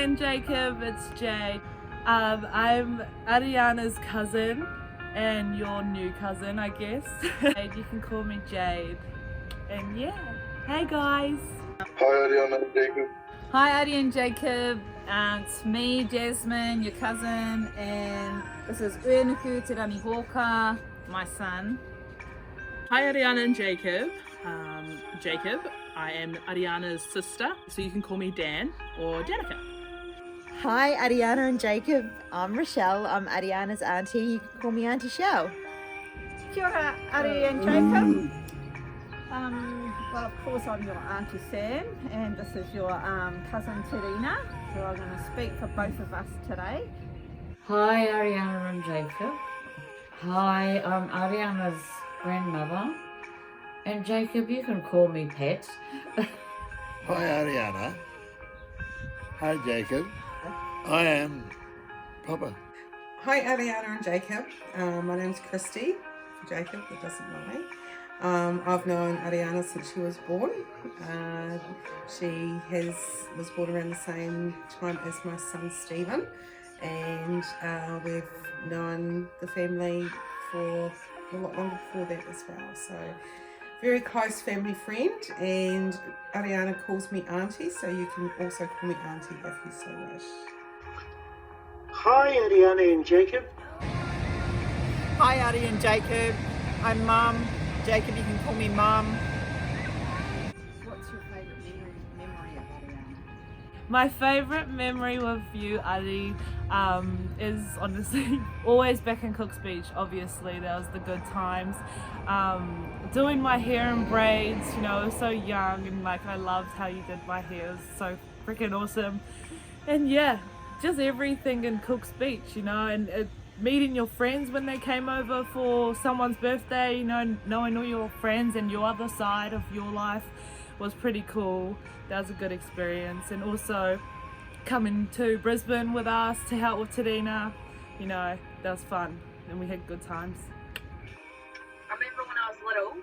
and Jacob, it's Jade. I'm Ariana's cousin and your new cousin, I guess. You can call me Jade. And yeah, hey guys. Hi Ariana and Jacob. Hi Adi and Jacob, it's me Jasmine, your cousin, and this is Uenuku Te Rani Hoka, my son. Hi Ariana and Jacob. Jacob, I am Ariana's sister, so you can call me Dan or Danica. Hi Ariana and Jacob, I'm Rochelle, I'm Ariana's auntie, you can call me Auntie Shell. Kia ora, Ari and Jacob. Well, of course, I'm your Auntie Sam, and this is your cousin Terina. So I'm going to speak for both of us today. Hi Ariana and Jacob. Hi, I'm Ariana's grandmother. And Jacob, you can call me Pat. Hi Ariana. Hi Jacob. I am Papa. Hi Ariana and Jacob. My name's Christy. For Jacob that doesn't know me. I've known Ariana since she was born. She was born around the same time as my son Stephen, and we've known the family for a lot longer before that as well. So very close family friend, and Ariana calls me Auntie, so you can also call me Auntie if you so wish. Hi Ariana and Jacob. Hi Ari and Jacob, I'm Mum. Jacob, you can call me Mum. What's your favourite memory of Ariana? My favourite memory with you, Adi, is honestly always back in Cook's Beach. Obviously, that was the good times. Doing my hair in braids, you know, I was so young and like I loved how you did my hair. It was so freaking awesome. And yeah, just everything in Cook's Beach, you know, and meeting your friends when they came over for someone's birthday, you know, knowing all your friends and your other side of your life was pretty cool. That was a good experience. And also coming to Brisbane with us to help with Terina, you know, that was fun and we had good times. I remember when I was little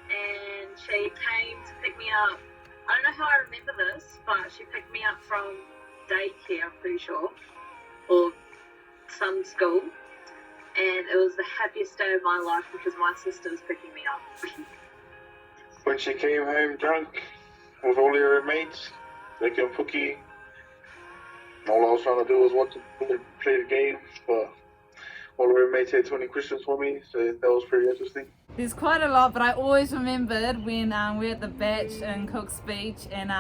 and she came to pick me up. I don't know how I remember this, but she picked me up from daycare, I'm pretty sure, or some school, and it was the happiest day of my life because my sister's picking me up. When she came home drunk with all her roommates, like and Pookie, all I was trying to do was watch them play the game, but all the roommates had 20 questions for me, so that was pretty interesting. There's quite a lot, but I always remembered when we were at the Batch in Cook's Beach, and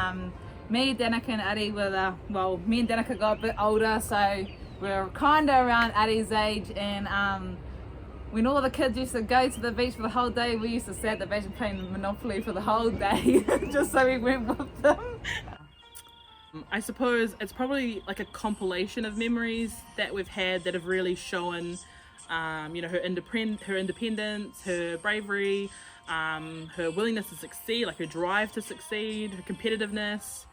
me, Danica and Ari were, me and Danica got a bit older, so we're kind of around Ari's age, and when all the kids used to go to the beach for the whole day, we used to sit at the beach and play Monopoly for the whole day, just so we went with them. I suppose it's probably like a compilation of memories that we've had that have really shown, you know, her independence, her bravery, her willingness to succeed, like her drive to succeed, her competitiveness,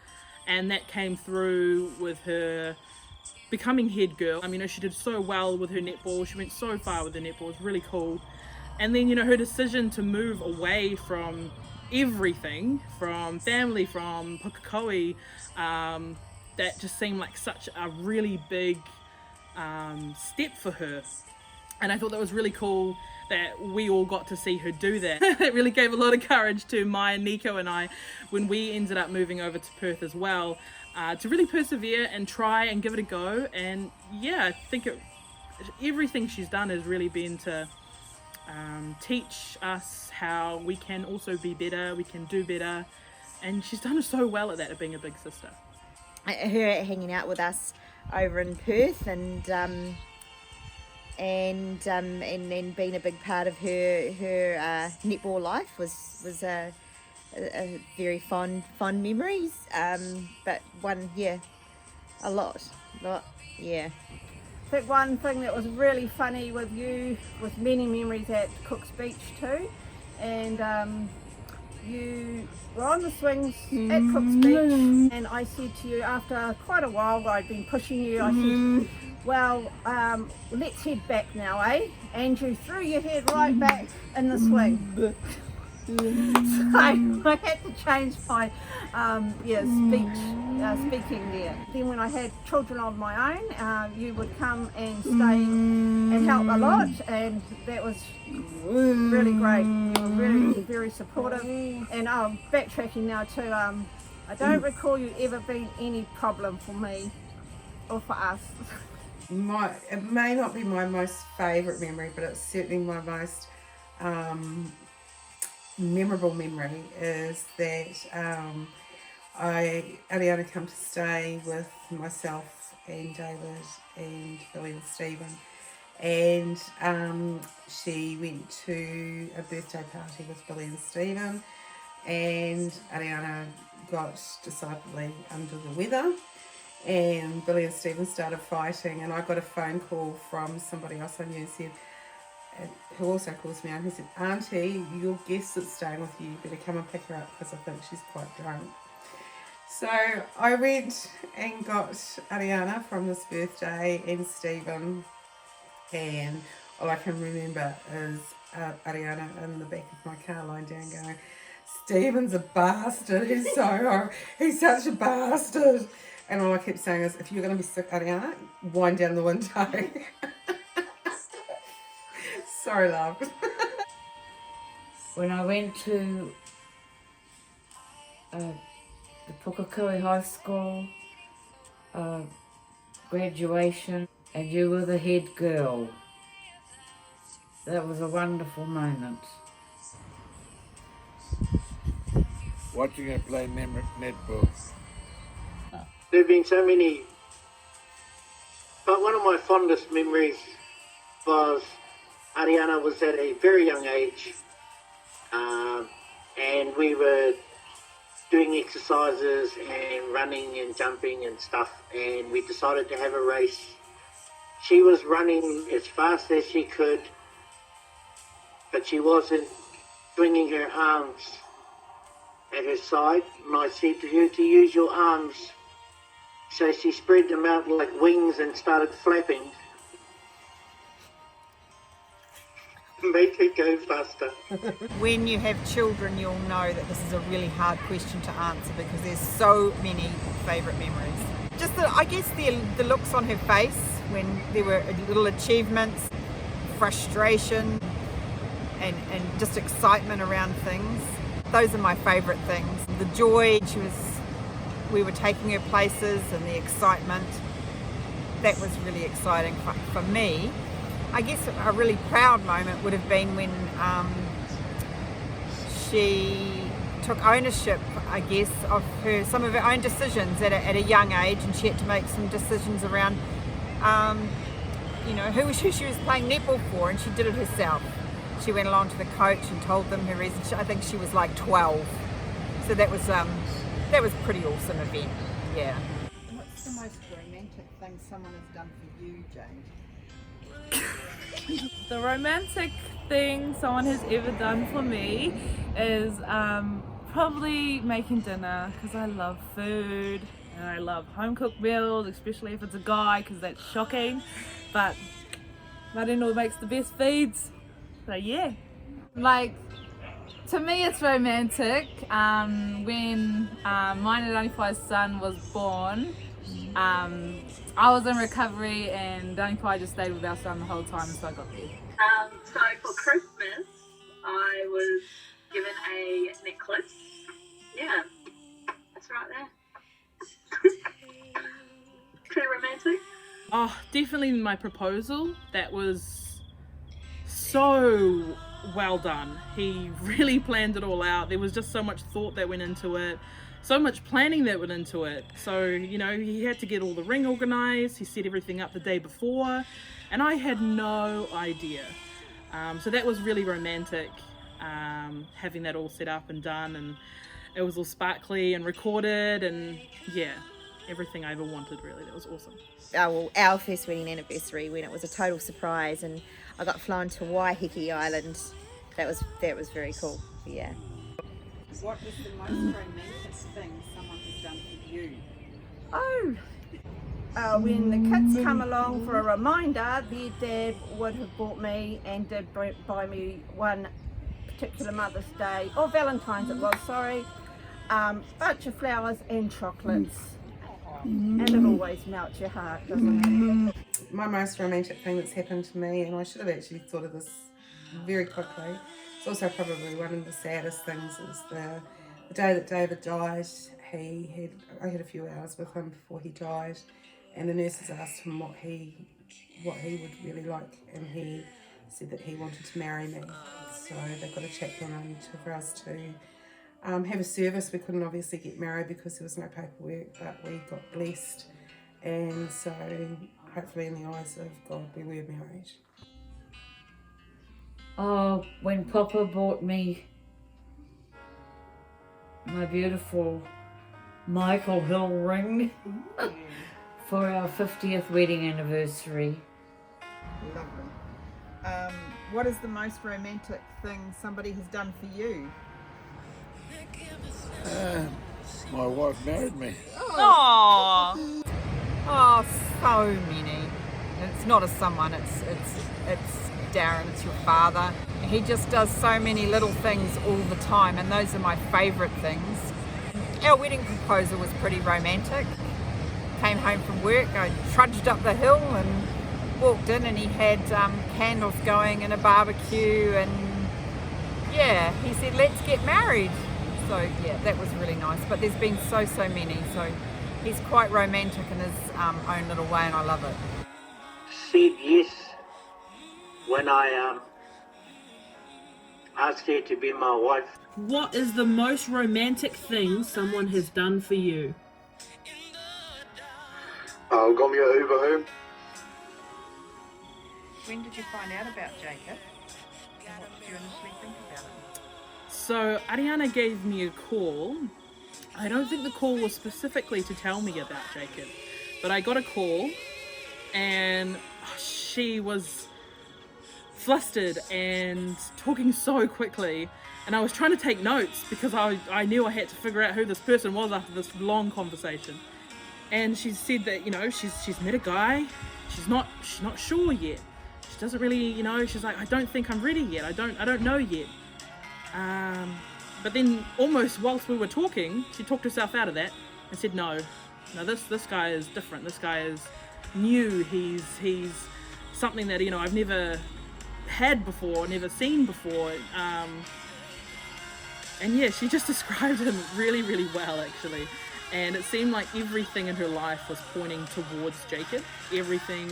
and that came through with her becoming head girl. I mean, you know, she did so well with her netball. She went so far with her netball. It was really cool. And then, you know, her decision to move away from everything, from family, from Pukekohe, that just seemed like such a really big step for her. And I thought that was really cool that we all got to see her do that. It really gave a lot of courage to Maya, Nico and I when we ended up moving over to Perth as well, to really persevere and try and give it a go. And yeah, I think everything she's done has really been to teach us how we can also be better, we can do better, and she's done so well at that, at being a big sister. Her hanging out with us over in Perth and then being a big part of her netball life was a very fond memories, but one, yeah, a lot, yeah. I think one thing that was really funny with you, with many memories at Cook's Beach too, and you were on the swings at Cook's Beach, and I said to you after quite a while, I'd been pushing you, I said, well, let's head back now, eh? And you threw your head right back in the swing. I had to change my speaking there. Then when I had children of my own, you would come and stay and help a lot, and that was really great. You were really very supportive. And backtracking now too, I don't recall you ever being any problem for me or for us. It may not be my most favourite memory, but it's certainly my most memorable memory is that Ariana come to stay with myself and David and Billy and Stephen, and she went to a birthday party with Billy and Stephen, and Ariana got decidedly under the weather, and Billy and Stephen started fighting, and I got a phone call from somebody else I knew, said, who also calls me out, who said, Auntie, your guest that's staying with you, better come and pick her up because I think she's quite drunk. So I went and got Ariana from this birthday and Stephen, and all I can remember is Ariana in the back of my car lying down going, Stephen's a bastard, he's so horrible, he's such a bastard. And all I kept saying is, if you're going to be sick, Ariana, wind down the window. Sorry, love. When I went to the Pukakui High School graduation, and you were the head girl, that was a wonderful moment. Watching her play netball. There have been so many, but one of my fondest memories was Ariana was at a very young age, and we were doing exercises and running and jumping and stuff, and we decided to have a race. She was running as fast as she could, but she wasn't swinging her arms at her side, and I said to her to use your arms. So she spread them out like wings and started flapping. Make her go faster. When you have children, you'll know that this is a really hard question to answer because there's so many favourite memories. Just I guess the looks on her face when there were little achievements, frustration, and just excitement around things. Those are my favourite things. The joy we were taking her places and the excitement, that was really exciting for me. I guess a really proud moment would have been when she took ownership, I guess, of some of her own decisions at a young age, and she had to make some decisions around who she was playing netball for, and she did it herself. She went along to the coach and told them her reasons. I think she was like 12. So that was pretty awesome event, yeah. What's the most romantic thing someone has done for you, Jane? The romantic thing someone has ever done for me is probably making dinner, because I love food and I love home cooked meals, especially if it's a guy, because that's shocking. But my in-law makes the best feeds, so yeah. Like, to me it's romantic when mine and Daniwhai's son was born. I was in recovery and Daniwhai just stayed with our son the whole time until I got there. So for Christmas, I was given a necklace. Yeah, that's right there. Pretty romantic. Oh, definitely my proposal. That was so well done. He really planned it all out. There was just so much thought that went into it, so much planning that went into it. So, he had to get all the ring organized. He set everything up the day before, and I had no idea. So that was really romantic, having that all set up and done, and it was all sparkly and recorded, and yeah, everything I ever wanted, really. That was awesome. Our first wedding anniversary, when it was a total surprise, and I got flown to Waiheke Island. That was very cool. Yeah. What is the most romantic thing someone has done for you? When the kids come along for a reminder, their dad would have bought me and did buy me one particular Mother's Day, or Valentine's it was, sorry, bunch of flowers and chocolates. And it always melts your heart, doesn't it? My most romantic thing that's happened to me, and I should have actually thought of this very quickly, it's also probably one of the saddest things, is the day that David died. I had a few hours with him before he died, and the nurses asked him what he would really like, and he said that he wanted to marry me. So they got a chaplain in for us to have a service. We couldn't obviously get married because there was no paperwork, but we got blessed, and so hopefully in the eyes of God we were married. Oh, when Papa bought me my beautiful Michael Hill ring for our 50th wedding anniversary. Lovely. What is the most romantic thing somebody has done for you? My wife married me. Oh, oh, so many. It's not a someone. It's Darren. It's your father. He just does so many little things all the time, and those are my favourite things. Our wedding proposal was pretty romantic. Came home from work, I trudged up the hill and walked in, and he had candles going and a barbecue, and yeah, he said, let's get married. So yeah, that was really nice. But there's been so many, so he's quite romantic in his own little way, and I love it. Said yes when I asked her to be my wife. What is the most romantic thing someone has done for you? Got me an Uber home. When did you find out about Jacob? And what did you initially think about it? So Ariana gave me a call. I don't think the call was specifically to tell me about Jacob, but I got a call and she was flustered and talking so quickly, and I was trying to take notes because I knew I had to figure out who this person was after this long conversation. And she said that, you know, she's met a guy, she's not sure yet. She doesn't really, you know, she's like, I don't think I'm ready yet. I don't know yet. But then almost whilst we were talking, she talked herself out of that and said, no, this guy is different. This guy is new. He's something that, you know, I've never had before, never seen before. And yeah, she just described him really, really well, actually. And it seemed like everything in her life was pointing towards Jacob. Everything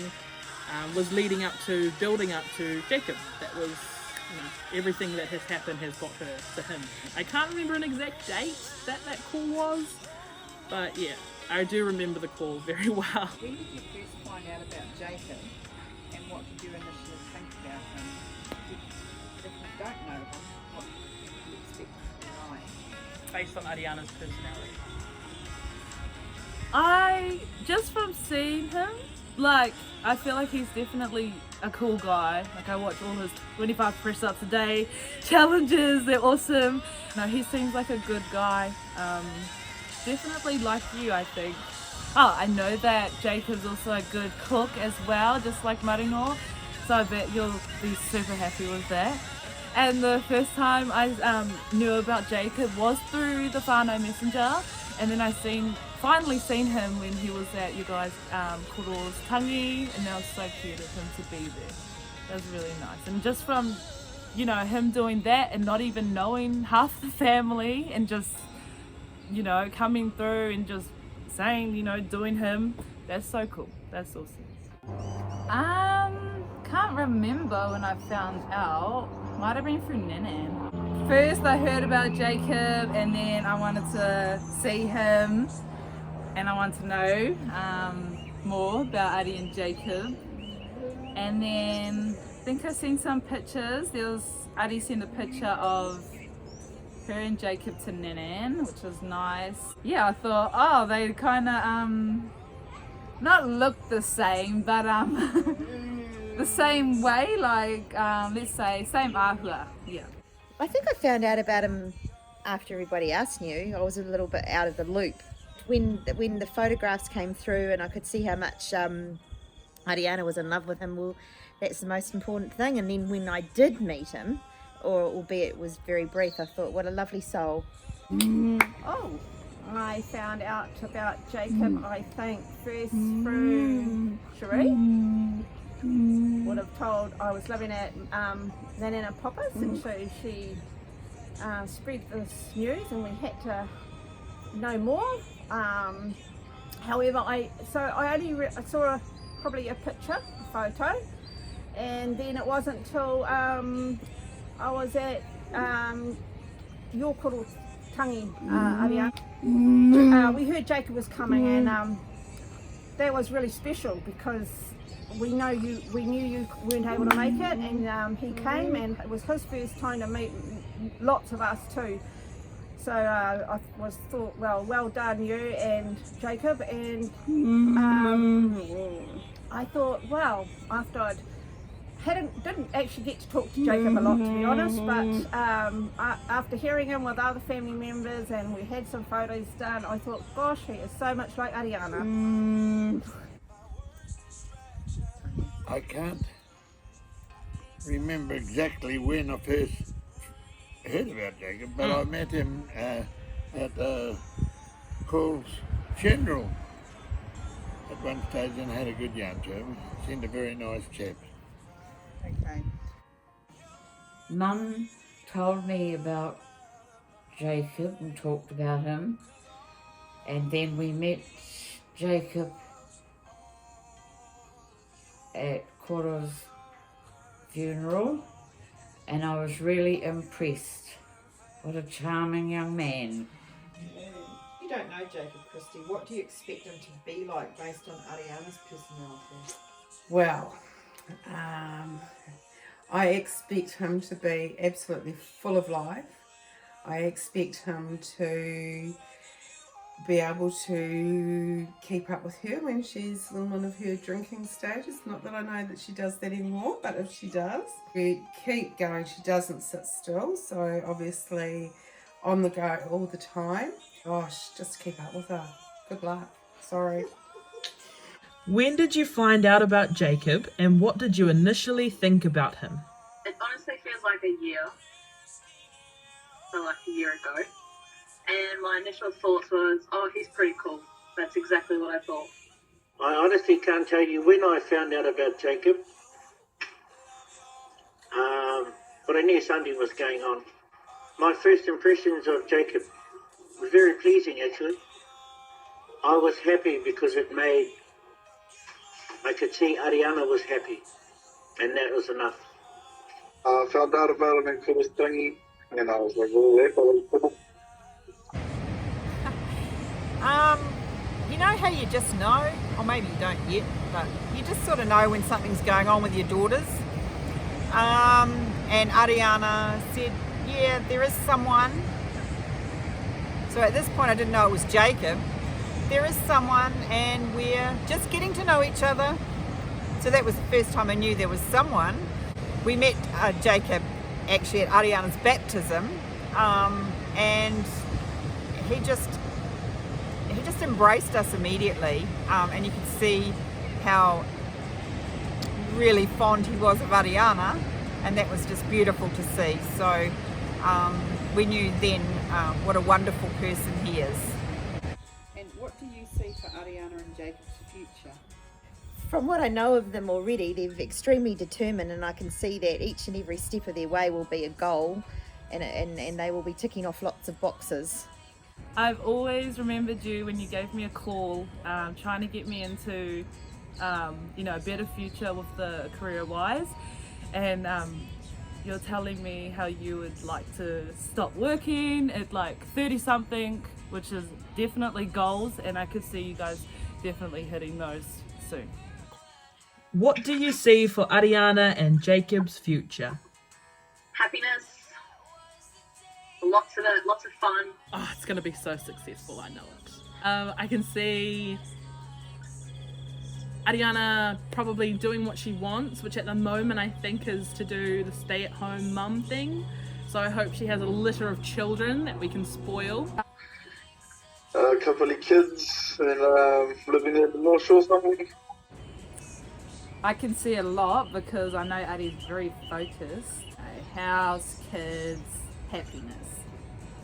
was leading up to, building up to Jacob. That was, you know, everything that has happened has got her to him. I can't remember an exact date that call was, but yeah, I do remember the call very well. When did you first find out about Jacob, and what did you initially think about him? If you don't know him, what do you expect him to be like? Based on Ariana's personality. Just from seeing him, like, I feel like he's definitely a cool guy. Like, I watch all his 25 press-ups a day challenges, they're awesome. No, he seems like a good guy. Definitely like you, I think. Oh, I know that Jacob's also a good cook as well, just like Marino, so I bet you'll be super happy with that. And the first time I knew about Jacob was through the whānau messenger, and then I finally seen him when he was at you guys Koro's tangi, and that was so cute of him to be there. That was really nice. And just from, you know, him doing that and not even knowing half the family, and just, you know, coming through and just saying, you know, doing him, that's so cool. That's awesome. Can't remember when I found out. Might have been through Ninan. First I heard about Jacob, and then I wanted to see him, and I wanted to know more about Ari and Jacob. And then I think I seen some pictures. Ari sent a picture of her and Jacob to Ninan, which was nice. Yeah, I thought, oh, they kind of not look the same, but the same way, like let's say same ahua. Yeah. I think I found out about him after everybody else knew. I was a little bit out of the loop. When the photographs came through and I could see how much Ariana was in love with him, well, that's the most important thing. And then when I did meet him, or albeit was very brief. I thought, what a lovely soul. Oh, I found out about Jacob, I think, first through Cherie. Would have told I was living at Nanana Papa's, and so she spread this news, and we had to know more. However, I only saw probably a picture, a photo, and then it wasn't till I was at your Tangi Ariana. We heard Jacob was coming, and that was really special because we knew you weren't able to make it, and he came, and it was his first time to meet lots of us too. So I thought, well done you and Jacob, and I thought, well, after I didn't actually get to talk to Jacob a lot, to be honest, but after hearing him with other family members, and we had some photos done, I thought, gosh, he is so much like Ariana. I can't remember exactly when I first heard about Jacob, but I met him at Paul's funeral at one stage and had a good yarn to him. Seemed a very nice chap. Okay. Mum told me about Jacob and talked about him, and then we met Jacob at Kora's funeral, and I was really impressed. What a charming young man. You don't know Jacob, Christy. What do you expect him to be like based on Ariana's personality? Well, I expect him to be absolutely full of life. I expect him to be able to keep up with her when she's in one of her drinking stages. Not that I know that she does that anymore, but if she does, we keep going. She doesn't sit still, so obviously on the go all the time. Gosh, just keep up with her. Good luck. Sorry. When did you find out about Jacob, and what did you initially think about him? It honestly feels like a year. So like a year ago. And my initial thoughts was, oh, he's pretty cool. That's exactly what I thought. I honestly can't tell you when I found out about Jacob, but I knew something was going on. My first impressions of Jacob were very pleasing, actually. I was happy because I could see Ariana was happy, and that was enough. I found out about him in Kulistangi, and I was like, oh, that was cool. You know how you just know, or maybe you don't yet, but you just sort of know when something's going on with your daughters. And Ariana said, yeah, there is someone. So at this point I didn't know it was Jacob. There is someone, and we're just getting to know each other. So that was the first time I knew there was someone. We met Jacob actually at Ariana's baptism, and he just embraced us immediately, and you could see how really fond he was of Ariana, and that was just beautiful to see. So we knew then what a wonderful person he is. And what do you see for Ariana and Jacob's future? From what I know of them already, they're extremely determined, and I can see that each and every step of their way will be a goal, and they will be ticking off lots of boxes. I've always remembered you when you gave me a call, trying to get me into, a better future with the career-wise, and you're telling me how you would like to stop working at like 30-something, which is definitely goals, and I could see you guys definitely hitting those soon. What do you see for Ariana and Jacob's future? Happiness. Lots of it, lots of fun. Oh, it's going to be so successful, I know it. I can see Ariana probably doing what she wants, which at the moment I think is to do the stay-at-home mum thing. So I hope she has a litter of children that we can spoil. A couple of kids and living in the North Shore something. I can see a lot because I know Ari's very focused. house, kids, happiness.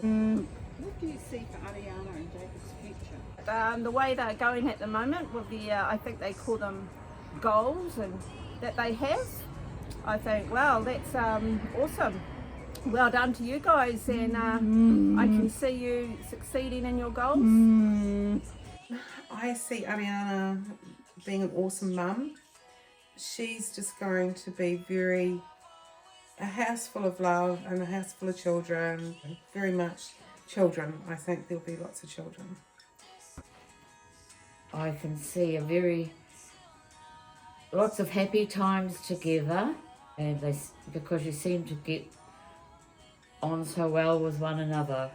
What do you see for Ariana and Jacob's future? The way they're going at the moment with the, I think they call them goals and that they have, I think, wow, that's awesome. Well done to you guys, and I can see you succeeding in your goals. I see Ariana being an awesome mum. She's just going to be a house full of love and a house full of children, very much children. I think there'll be lots of children. I can see lots of happy times together, and because you seem to get on so well with one another.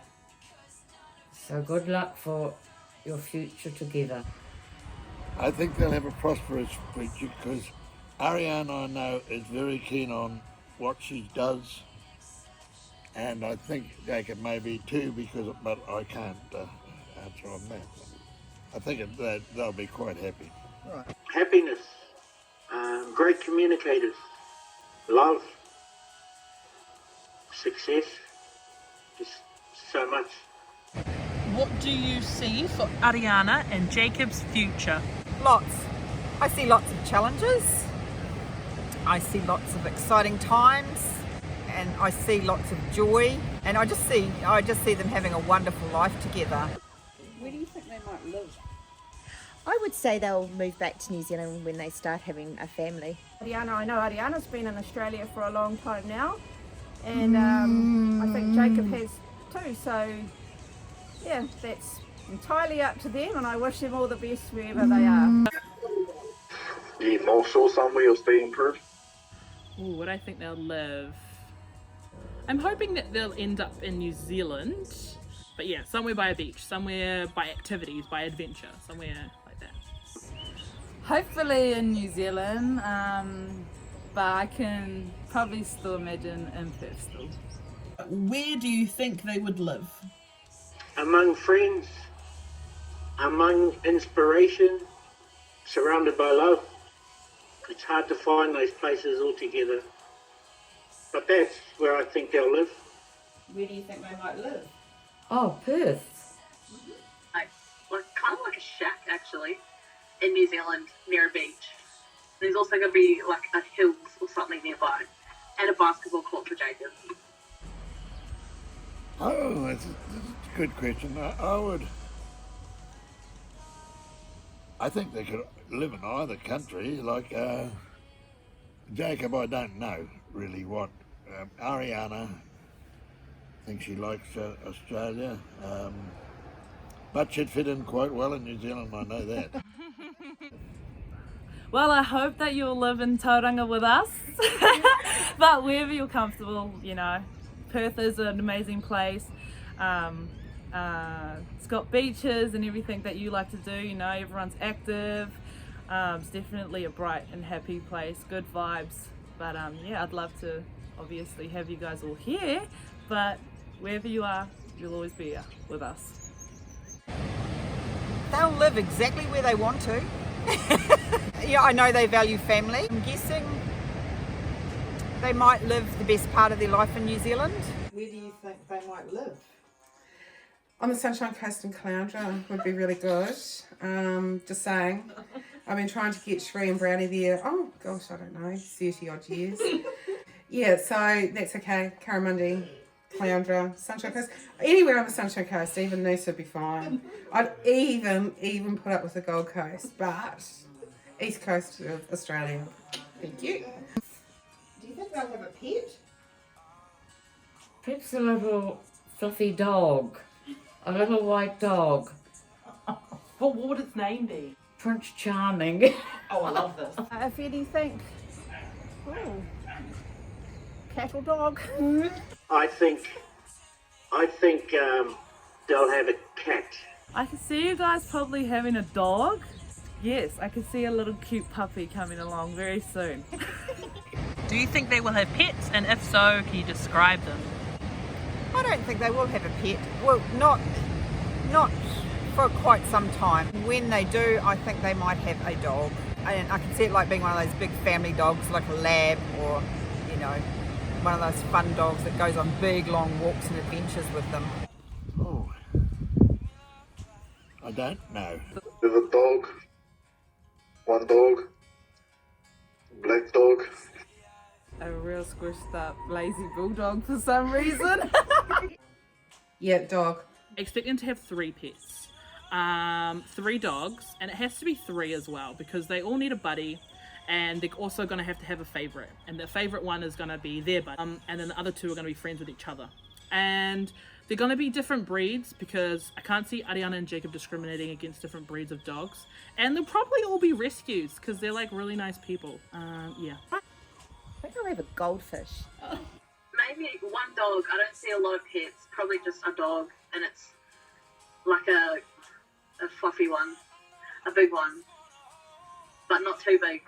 So good luck for your future together. I think they'll have a prosperous future because Ariana, I know, is very keen on what she does, and I think Jacob may be too, but I can't answer on that. I think they'll be quite happy. Right. Happiness, great communicators, love, success, just so much. What do you see for Ariana and Jacob's future? Lots. I see lots of challenges. I see lots of exciting times, and I see lots of joy. And I just see them having a wonderful life together. Where do you think they might live? I would say they'll move back to New Zealand when they start having a family. Ariana, I know Ariana's been in Australia for a long time now, and I think Jacob has too, so yeah, that's entirely up to them, and I wish them all the best wherever they are. Yeah, North Shore somewhere or stay in Perth. Ooh, where do I think they'll live? I'm hoping that they'll end up in New Zealand, but yeah, somewhere by a beach, somewhere by activities, by adventure, somewhere like that. Hopefully in New Zealand, but I can probably still imagine in Perth still. Where do you think they would live? Among friends, among inspiration, surrounded by love. It's hard to find those places altogether, but that's where I think they'll live. Where do you think they might live? Oh, Perth. Kind of like a shack actually, in New Zealand near a beach. There's also going to be like a hills or something nearby, and a basketball court for Jacob. Oh, that's a good question. I think they could live in either country. Like Jacob, I don't know really what. Ariana, I think she likes Australia, but she'd fit in quite well in New Zealand, I know that. Well, I hope that you'll live in Tauranga with us, but wherever you're comfortable, you know. Perth is an amazing place. It's got beaches and everything that you like to do, you know, everyone's active. It's definitely a bright and happy place, good vibes. But yeah, I'd love to obviously have you guys all here, but wherever you are, you'll always be here with us. They'll live exactly where they want to. Yeah, I know they value family. I'm guessing they might live the best part of their life in New Zealand. Where do you think they might live? On the Sunshine Coast in Caloundra would be really good. Just saying. I've been trying to get Shree and Brownie there, oh gosh, I don't know, 30 odd years. Yeah, so that's okay. Curramundi, Caloundra, Sunshine Coast. Anywhere on the Sunshine Coast, even Noosa would be fine. I'd even put up with the Gold Coast, but East Coast of Australia. Thank you. Do you think they'll have a pet? Perhaps a little fluffy dog. A little white dog. What would its name be? Prince Charming. Oh, I love this. If anything, cattle dog. I think they'll have a cat. I can see you guys probably having a dog. Yes, I can see a little cute puppy coming along very soon. Do you think they will have pets? And if so, can you describe them? I don't think they will have a pet. Well, not for quite some time. When they do, I think they might have a dog. And I can see it like being one of those big family dogs, like a lab or, you know, one of those fun dogs that goes on big long walks and adventures with them. Oh, I don't know. There's a dog. One dog. Black dog. A real squished up lazy bulldog for some reason. Yeah, dog. Expecting to have 3 pets. 3 dogs, and it has to be 3 as well because they all need a buddy, and they're also going to have a favorite, and the favorite one is going to be their buddy, and then the other 2 are going to be friends with each other. And they're going to be different breeds because I can't see Ariana and Jacob discriminating against different breeds of dogs, and they'll probably all be rescues because they're like really nice people. Yeah. I think I'll have a goldfish. Maybe one dog. I don't see a lot of pets. Probably just a dog, and it's like a fluffy one, a big one, but not too big.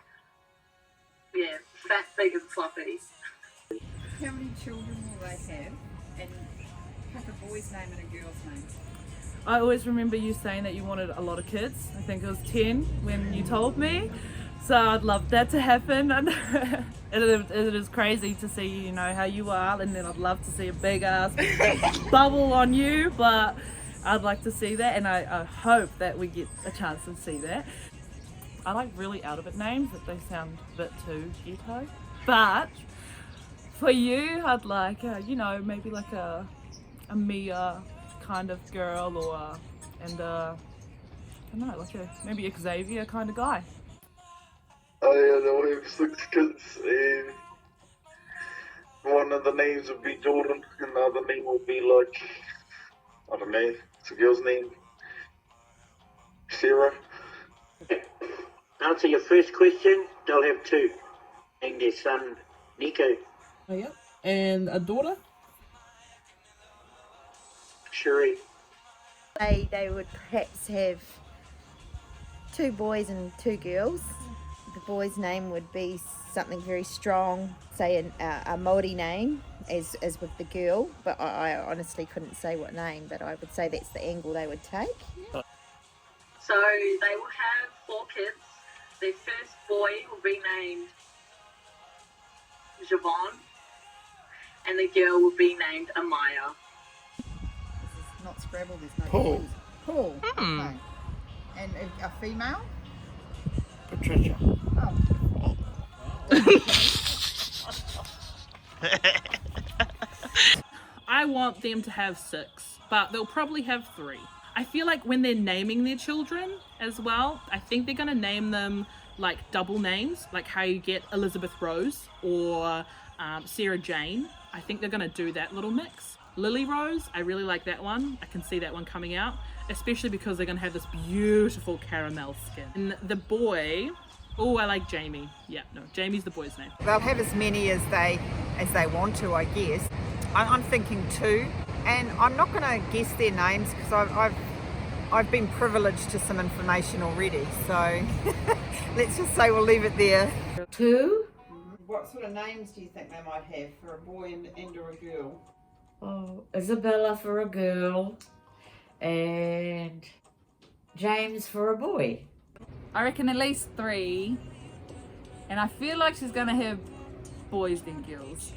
Yeah, fat, big, and fluffy. How many children will they have? And pick a boy's name and a girl's name. I always remember you saying that you wanted a lot of kids. I think it was 10 when you told me. So I'd love that to happen. And it is crazy to see, you know, how you are, and then I'd love to see a big ass bubble on you, but I'd like to see that, and I hope that we get a chance to see that. I like really out of it names, that they sound a bit too ghetto. But for you, I'd like, you know, maybe like a Mia kind of girl, or I don't know, like maybe a Xavier kind of guy. Oh yeah, they'll have 6 kids, and one of the names would be Jordan, and the other name would be like, I don't know, it's a girl's name, Sarah. Answer your first question, they'll have 2. And their son, Nico. Oh, yeah. And a daughter? Cherie. They would perhaps have 2 boys and 2 girls. The boy's name would be something very strong, say a Māori name, as with the girl, but I honestly couldn't say what name, but I would say that's the angle they would take. So they will have 4 kids. Their first boy will be named Javon, and the girl will be named Amaya. This is not Scrabble, there's no Paul. clues. Paul. Okay. And a female? Patricia. Oh. I want them to have 6, but they'll probably have 3. I feel like when they're naming their children as well, I think they're going to name them like double names, like how you get Elizabeth Rose or Sarah Jane. I think they're going to do that little mix. Lily Rose, I really like that one. I can see that one coming out, especially because they're going to have this beautiful caramel skin. And the boy, oh, I like Jamie. Yeah, no, Jamie's the boy's name. They'll have as many as they want to, I guess. I'm thinking 2, and I'm not going to guess their names because I've been privileged to some information already. So let's just say we'll leave it there. 2? What sort of names do you think they might have for a boy and or a girl? Oh, Isabella for a girl and James for a boy. I reckon at least 3, and I feel like she's gonna have boys than girls.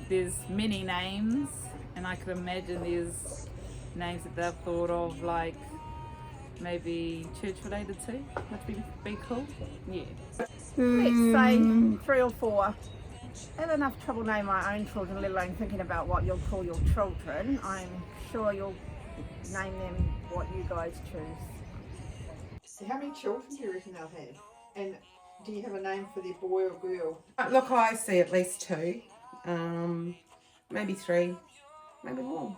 There's many names, and I could imagine there's names that they've thought of, like maybe church related too, which would be cool. Yeah. Let's say 3 or 4. I have enough trouble naming my own children, let alone thinking about what you'll call your children. I'm sure you'll name them what you guys choose. So how many children do you reckon they'll have? And do you have a name for their boy or girl? Look, I see at least 2, maybe 3, maybe more.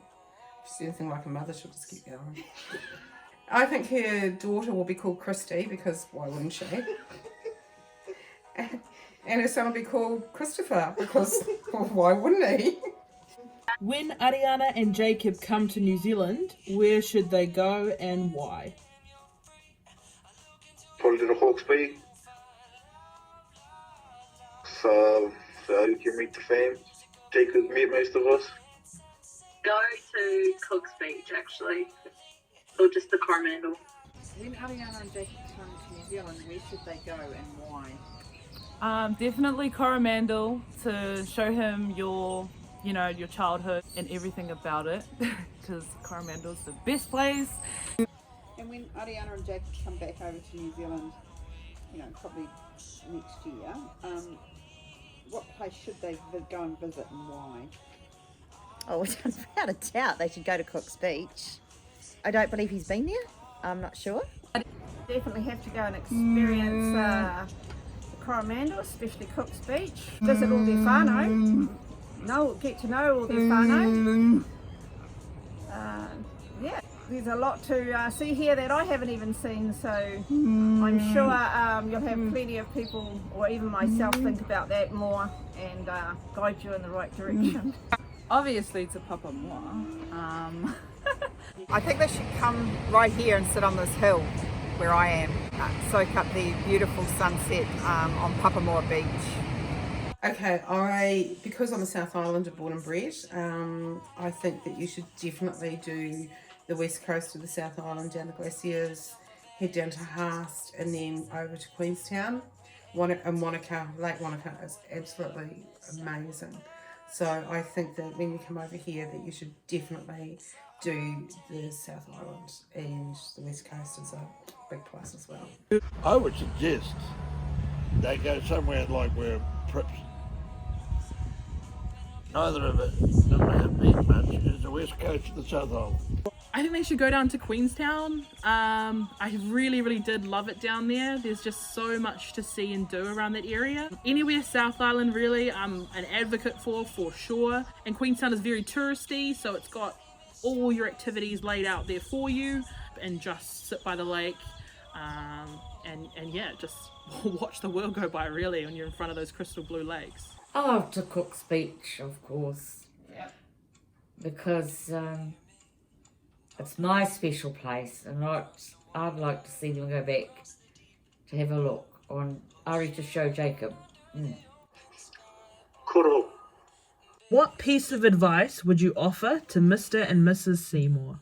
If she's anything like a mother, she'll just keep going. I think her daughter will be called Christy, because why wouldn't she? And her son will be called Christopher, because well, why wouldn't he? When Ariana and Jacob come to New Zealand, where should they go and why? Probably to the Hawke's Bay. So you can meet the fam. Jacob meet most of us. Go to Cook's Beach, actually, or just the Coromandel. When Ariana and Jacob come to New Zealand, where should they go and why? Definitely Coromandel, to show him your childhood and everything about it, because Coromandel's the best place. And when Ariana and Jacob come back over to New Zealand, probably next year, what place should they go and visit and why? Oh, without a doubt, they should go to Cook's Beach. I don't believe he's been there. I'm not sure. Definitely have to go and experience Coromandel, especially Cook's Beach. Visit all their whānau. Get to know all their whānau. Yeah, there's a lot to see here that I haven't even seen, so I'm sure you'll have plenty of people, or even myself, think about that more and guide you in the right direction. Obviously to Papamoa. I think they should come right here and sit on this hill where I am, soak up the beautiful sunset on Papamoa Beach. Okay, because I'm a South Islander born and bred, I think that you should definitely do the west coast of the South Island, down the glaciers, head down to Haast and then over to Queenstown. Wanaka, Lake Wanaka is absolutely amazing. So I think that when you come over here that you should definitely do the South Island, and the west coast is a big plus as well. I would suggest they go somewhere like where perhaps neither of them have been much, is the west coast of the South Island. I think they should go down to Queenstown. I really, really did love it down there. There's just so much to see and do around that area. Anywhere South Island, really, I'm an advocate for sure. And Queenstown is very touristy, so it's got all your activities laid out there for you, and just sit by the lake and yeah, just watch the world go by, really, when you're in front of those crystal blue lakes. Oh, to Cook's Beach, of course. Yep. Because it's my special place, and I'd like to see them go back to have a look on Ari to show Jacob. Kuro. What piece of advice would you offer to Mr. and Mrs. Seymour?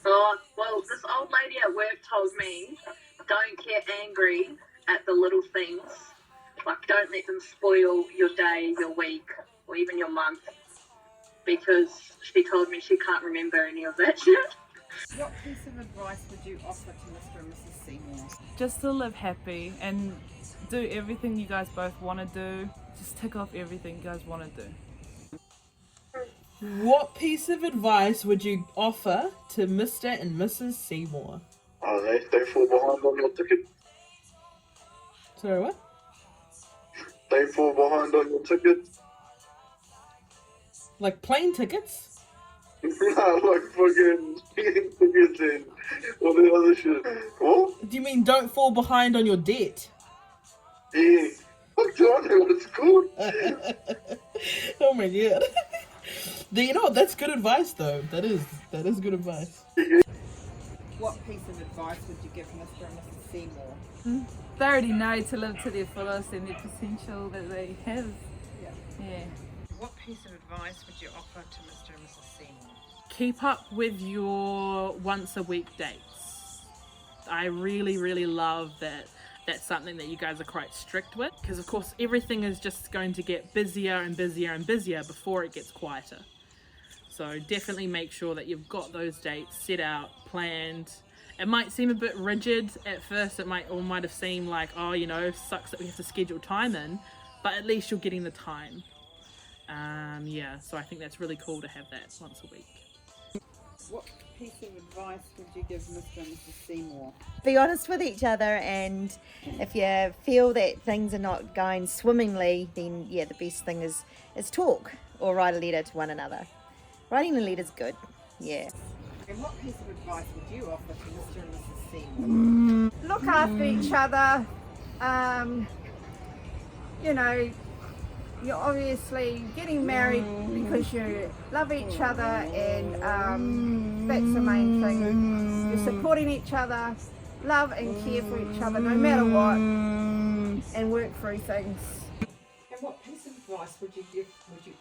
Oh, well, this old lady at work told me, don't get angry at the little things. Like, don't let them spoil your day, your week, or even your month. Because she told me she can't remember any of that shit. What piece of advice would you offer to Mr. and Mrs. Seymour? Just to live happy and do everything you guys both want to do. Just tick off everything you guys want to do. What piece of advice would you offer to Mr. and Mrs. Seymour? Oh, don't fall behind on your ticket. Sorry, what? Don't fall behind on your ticket. Like plane tickets? Nah, like fucking tickets and all the other shit. What? Do you mean don't fall behind on your debt? Yeah. Fuck, do I know what it's called? Oh my god. You know what? That's good advice, though. That is good advice. What piece of advice would you give Mr. and Mrs. Seymour? They already know to live to their fullest and their potential that they have. Yeah. What piece of advice would you offer to Mr. and Mrs. Seymour? Keep up with your once a week dates. I really, really love that. That's something that you guys are quite strict with, because of course everything is just going to get busier and busier and busier before it gets quieter. So definitely make sure that you've got those dates set out, planned. It might seem a bit rigid at first. It might have seemed like, oh, sucks that we have to schedule time in, but at least you're getting the time. Yeah, so I think that's really cool to have that once a week. What piece of advice would you give Mr. and Mrs. Seymour? Be honest with each other, and if you feel that things are not going swimmingly, then yeah, the best thing is talk or write a letter to one another. Writing a letter is good, yeah. And what piece of advice would you offer to Mr. and Mrs. Seymour? Look after each other. You're obviously getting married because you love each other, and that's the main thing. You're supporting each other, love and care for each other no matter what, and work through things. And what piece of advice would you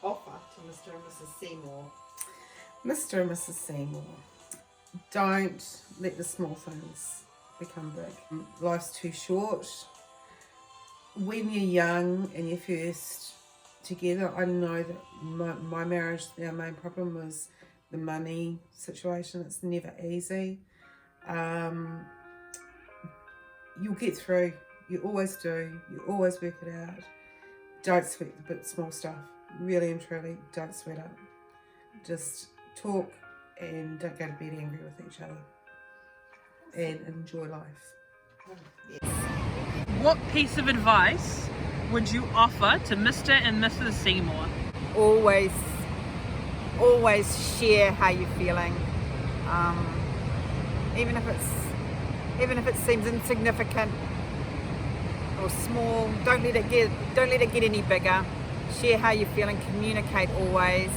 offer to Mr. and Mrs. Seymour? Mr. and Mrs. Seymour, don't let the small things become big. Life's too short. when you're young and you're first together, I know that my marriage, our main problem was the money situation. It's never easy. You'll get through. You always do. You always work it out. Don't sweat the bit small stuff. Really and truly, don't sweat it. Just talk and don't go to bed angry with each other. And enjoy life. What piece of advice would you offer to Mr. and Mrs. Seymour? Always share how you're feeling, even if it seems insignificant or small. Don't let it get any bigger. Share how you're feeling. Communicate always,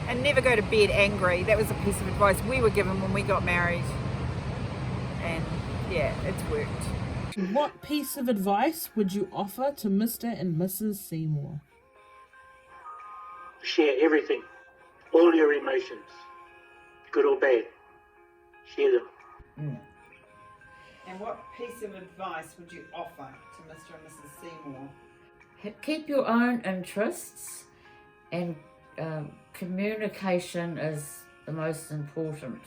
and never go to bed angry. That was a piece of advice we were given when we got married, and yeah, it's worked. What piece of advice would you offer to Mr. and Mrs. Seymour? Share everything, all your emotions, good or bad. Share them. And what piece of advice would you offer to Mr. and Mrs. Seymour? Keep your own interests, and communication is the most important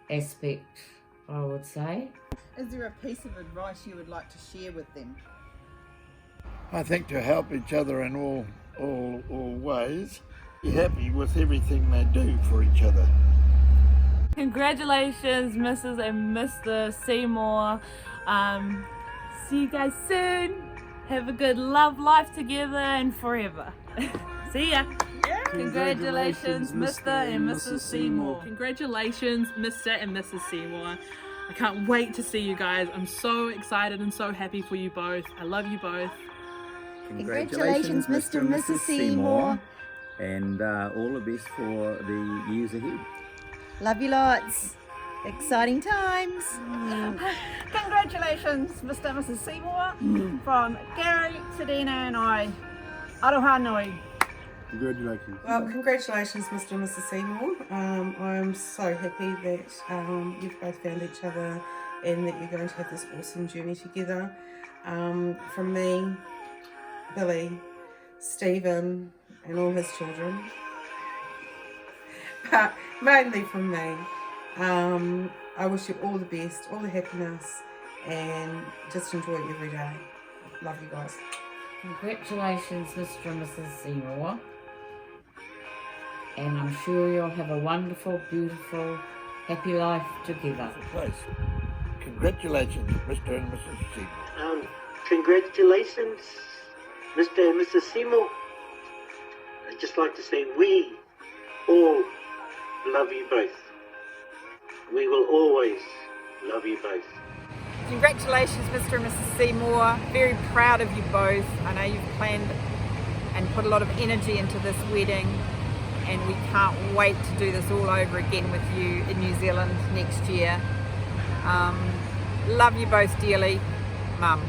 aspect, I would say. Is there a piece of advice you would like to share with them? I think to help each other in all ways, be happy with everything they do for each other. Congratulations, Mrs. and Mr. Seymour. See you guys soon. Have a good love life together and forever. See ya. Congratulations, Mr. and Mrs. Seymour. Congratulations, Mr. and Mrs. Seymour. I can't wait to see you guys. I'm so excited and so happy for you both. I love you both. Congratulations, Mr. and Mrs. Seymour. And all the best for the years ahead. Love you lots. Exciting times. Congratulations, Mr. and Mrs. Seymour, from Gary, Sedina and I. Aroha nui. Congratulations. Well, congratulations, Mr. and Mrs. Seymour. I'm so happy that you've both found each other and that you're going to have this awesome journey together. From me, Billy, Stephen, and all his children, but mainly from me, I wish you all the best, all the happiness, and just enjoy it every day. Love you guys. Congratulations, Mr. and Mrs. Seymour. And I'm sure you'll have a wonderful, beautiful, happy life together. Place. Congratulations, Mr. and Mrs. Seymour. Congratulations, Mr. and Mrs. Seymour. I'd just like to say we all love you both. We will always love you both. Congratulations, Mr. and Mrs. Seymour. Very proud of you both. I know you've planned and put a lot of energy into this wedding, and we can't wait to do this all over again with you in New Zealand next year. Love you both dearly, Mum.